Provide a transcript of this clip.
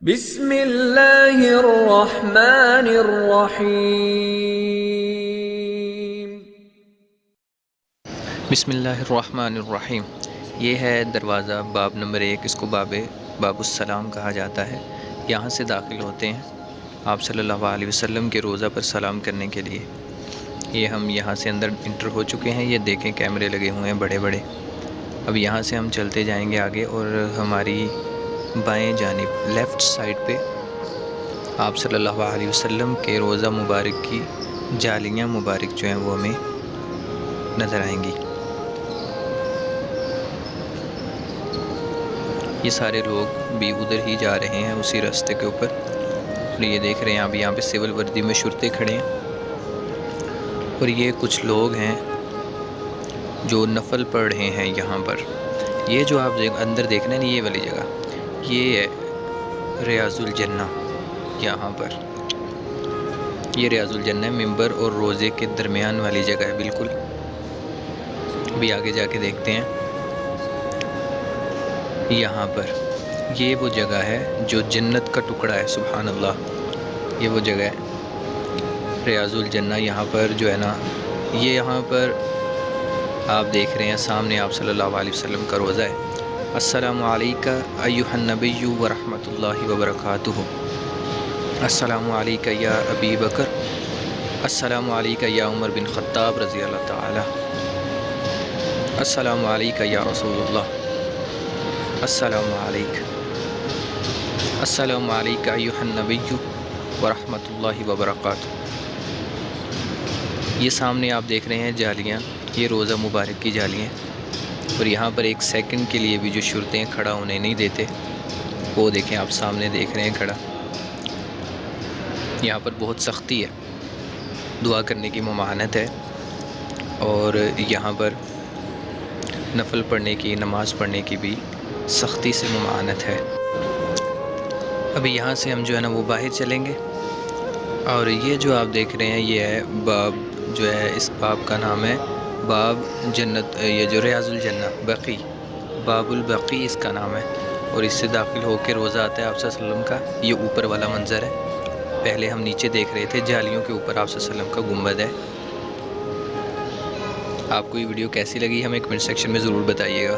بسم اللہ الرحمن الرحیم۔ بسم اللہ الرحمن الرحیم۔ یہ ہے دروازہ باب نمبر 1، اس کو باب السلام کہا جاتا ہے۔ یہاں سے داخل ہوتے ہیں آپ صلی اللہ علیہ وسلم کے روضہ پر سلام کرنے کے لیے۔ یہ ہم یہاں سے اندر انٹر ہو چکے ہیں، یہ دیکھیں کیمرے لگے ہوئے ہیں بڑے بڑے۔ اب یہاں سے ہم چلتے جائیں گے آگے، اور ہماری بائیں جانب لیفٹ سائڈ پہ آپ صلی اللہ علیہ وسلم کے روضہ مبارک کی جالیاں مبارک جو ہیں وہ ہمیں نظر آئیں گی۔ یہ سارے لوگ بھی ادھر ہی جا رہے ہیں اسی راستے کے اوپر، اور یہ دیکھ رہے ہیں آپ یہاں پہ سول وردی میں شرطے کھڑے ہیں، اور یہ کچھ لوگ ہیں جو نفل پڑھ رہے ہیں یہاں پر۔ یہ جو آپ اندر دیکھ رہے ہیں یہ والی جگہ، یہ ہے ریاض الجنہ۔ یہاں پر یہ ریاض الجنہ ممبر اور روضے کے درمیان والی جگہ ہے بالکل۔ ابھی آگے جا کے دیکھتے ہیں۔ یہاں پر یہ وہ جگہ ہے جو جنت کا ٹکڑا ہے، سبحان اللہ۔ یہ وہ جگہ ہے ریاض الجنہ۔ یہاں پر جو ہے نا، یہ یہاں پر آپ دیکھ رہے ہیں سامنے آپ صلی اللہ علیہ وسلم کا روضہ ہے۔ السلام علیکہ ایھا النبی ورحمۃ اللہ وبرکاتہ، السلام علیکہ یا ابی بکر، السلام علیکہ یا عمر بن خطاب رضی اللہ تعالی، السلام علیکہ یا رسول اللہ، السلام علیکہ، السلام علیکہ ایھا النبی ورحمۃ اللہ وبرکاتہ۔ یہ سامنے آپ دیکھ رہے ہیں جالیاں، یہ روضہ مبارک کی جالیاں، اور یہاں پر ایک سیکنڈ کے لیے بھی جو شرطیں کھڑا ہونے نہیں دیتے، وہ دیکھیں آپ سامنے دیکھ رہے ہیں کھڑا۔ یہاں پر بہت سختی ہے، دعا کرنے کی ممانعت ہے، اور یہاں پر نفل پڑھنے کی، نماز پڑھنے کی بھی سختی سے ممانعت ہے۔ ابھی یہاں سے ہم جو ہے نا وہ باہر چلیں گے، اور یہ جو آپ دیکھ رہے ہیں یہ ہے باب، جو ہے اس باب کا نام ہے باب جنت، یہ جو ریاض الجنہ بقی، باب البقی اس کا نام ہے، اور اس سے داخل ہو کے روضہ آتا ہے آپ صلی اللہ علیہ وسلم کا۔ یہ اوپر والا منظر ہے، پہلے ہم نیچے دیکھ رہے تھے، جالیوں کے اوپر آپ صلی اللہ علیہ وسلم کا گنبد ہے۔ آپ کو یہ ویڈیو کیسی لگی ہمیں کمنٹ سیکشن میں ضرور بتائیے گا۔